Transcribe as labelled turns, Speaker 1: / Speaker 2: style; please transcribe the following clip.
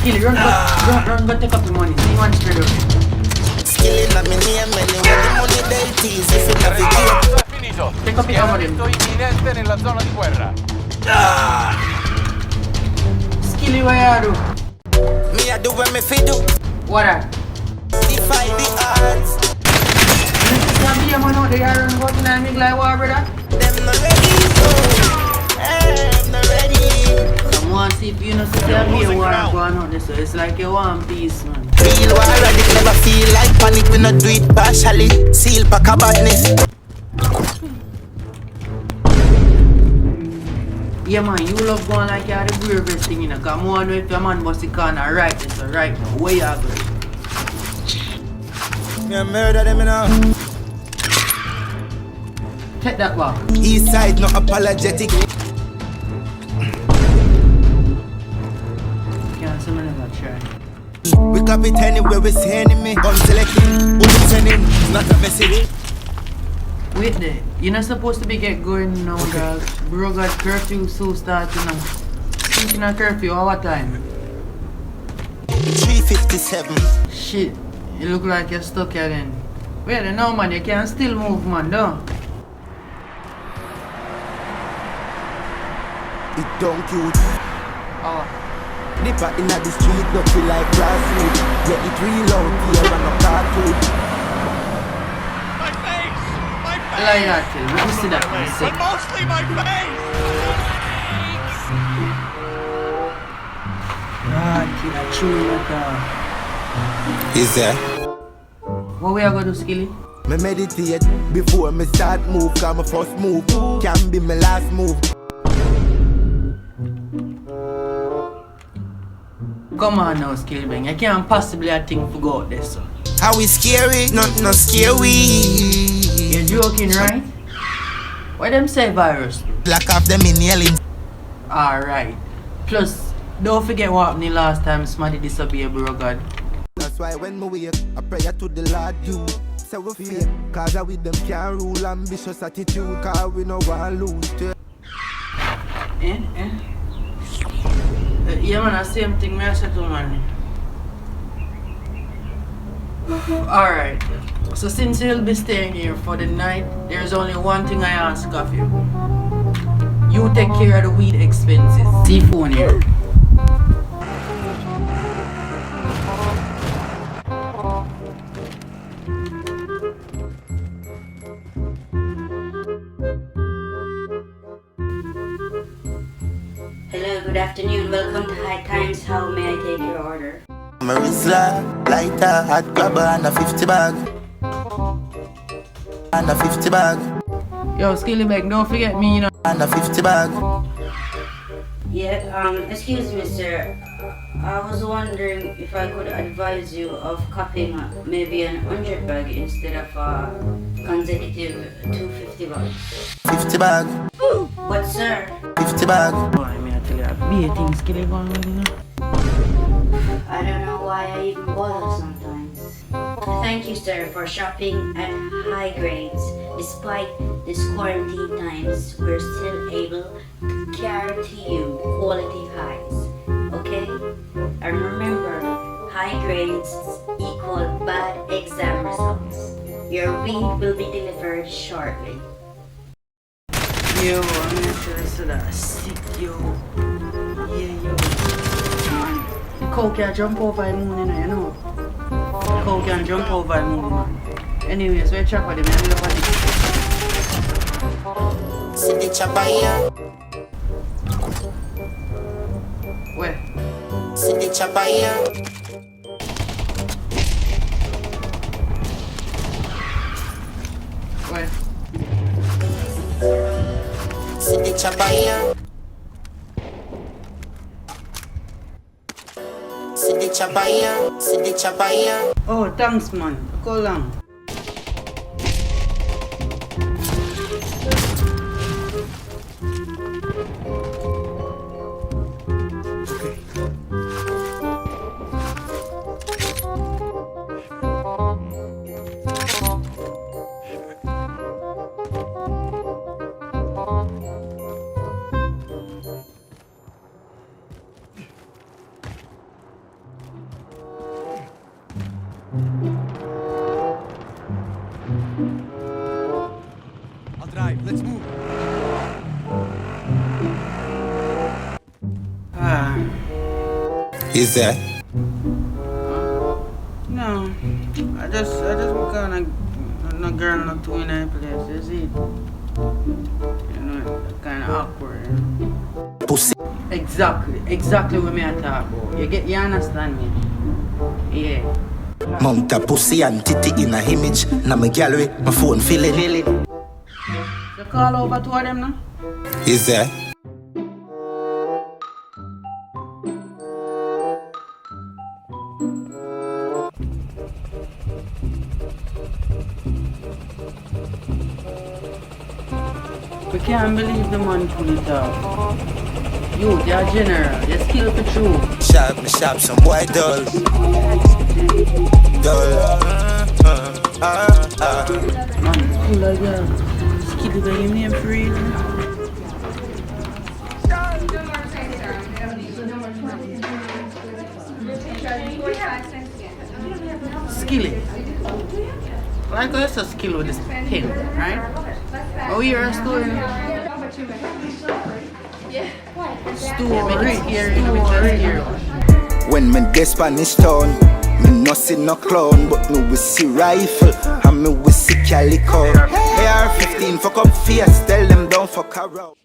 Speaker 1: Skilly, run, go take up the money. See one spread of it.
Speaker 2: Skilly na me name anywhere the money they tease if you navigate.
Speaker 3: È finito.
Speaker 1: Take up the money.
Speaker 3: Imminente nella zona di guerra.
Speaker 1: Skilly, what you do?
Speaker 2: Me I do what me fi do.
Speaker 1: What that?
Speaker 2: Defy the odds.
Speaker 1: You can't be a man out there and go to the make like war, brother.
Speaker 2: Them not ready, I'm not ready.
Speaker 1: Come on, see if you know see there be a war going on this, so it's like you want peace, man.
Speaker 2: Real war addict never feel like panic. We not do it partially. Seal pack a badness.
Speaker 1: Yeah, man, you love going like you are the bravest thing, you know. Cause more know if your man must be corner right, it's a right now. Where you are going?
Speaker 2: Me a murder them now.
Speaker 1: Take that back.
Speaker 2: East side not apologetic.
Speaker 1: Can't say me never try.
Speaker 2: We copy it anywhere we see enemy. Gun selecting, bullet sending, it's not a message.
Speaker 1: Wait there, you're not supposed to be get going now, dog. Bro got curfew so starting now. Speaking of curfew, at what time?
Speaker 2: 3:57.
Speaker 1: Shit, you look like you're stuck again. Wait there, no man, you can still move, man, though.
Speaker 2: It don't cute.
Speaker 1: Oh.
Speaker 2: Dipper inna the street, don't feel like grassroots. Yeah, it real out here and no cartoon.
Speaker 3: My face! My face!
Speaker 1: Like that, tell me. Let me see that, let me see.
Speaker 3: But mostly my face!
Speaker 1: Ah, kid, I chew like
Speaker 2: Is there?
Speaker 1: what we are gonna do, Skilly?
Speaker 2: Me meditate before me start move. Cause my first move can be my last move.
Speaker 1: Come on now, Skilly Bang. You can't possibly think to go out there, so.
Speaker 2: How we scary? Not scary.
Speaker 1: You're joking, right? Why them say virus?
Speaker 2: Black off them inhaling.
Speaker 1: Alright. Plus, don't forget what happened the last time somebody disobeyed, bro God.
Speaker 2: That's why when me wake, I pray to the Lord you. Say we fear, cause I with them can't rule. Ambitious attitude, cause we no want lose.
Speaker 1: Yeah man, the same thing me I said to man. Alright. So since you'll be staying here for the night, there's only one thing I ask of you. You take care of the weed expenses. See phone here.
Speaker 4: Hello, good afternoon. Welcome to High Times. How may I take your order?
Speaker 2: Marissa, lighter, hot grabber, and a 50 bag. And a 50 bag.
Speaker 1: Yo, Skilly Bang, don't forget me, you know.
Speaker 2: And a 50 bag.
Speaker 4: Yeah, excuse me, sir. I was wondering if I could advise you of copying maybe an 100 bag instead of consecutive 250 bags.
Speaker 2: 50 bag.
Speaker 4: What, sir?
Speaker 2: 50 bag.
Speaker 1: Oh, I mean, I tell you, be a thing Skilly going on, you know.
Speaker 4: I don't know why I even bother sometimes. Thank you, sir, for shopping at High Grades. Despite these quarantine times, we're still able to carry to you quality highs. Okay? And remember, high grades equal bad exam results. Your weed will be delivered shortly.
Speaker 1: Yo, I'm gonna tell you that sick, yo. Yeah, yo. The cow can jump over the moon, you know. The cow can jump over the moon, man. Anyways, we're chopper them, and look at it.
Speaker 2: See the chopper here.
Speaker 1: Where?
Speaker 2: See the chopper here.
Speaker 1: Where?
Speaker 2: See the chopper here. See the chopper here. See the chopper here.
Speaker 1: Oh, thanks, man. Go long.
Speaker 2: Let's move.
Speaker 1: Ah,
Speaker 2: Is that?
Speaker 1: no. I just gonna no girl not too in a place, you see? You know, kinda awkward.
Speaker 2: Pussy.
Speaker 1: Exactly what me I talk about. You understand me? Yeah.
Speaker 2: Mount a pussy and titty in a image. Now my gallery, my phone feeling.
Speaker 1: You call over two of them now?
Speaker 2: Is that?
Speaker 1: We can't believe the man pull it off. You, you're general. You skill for true.
Speaker 2: Sharp, some white dull.
Speaker 1: Man, cool like that. Skill by your name for real. Skilly. Like I used to skill with this pen, right? Oh, you're a story. Story.
Speaker 2: When me dey Spanish town, me no see no clown, but me we see rifle and me we see calico. AR-15 fuck up face, tell them don't fuck around.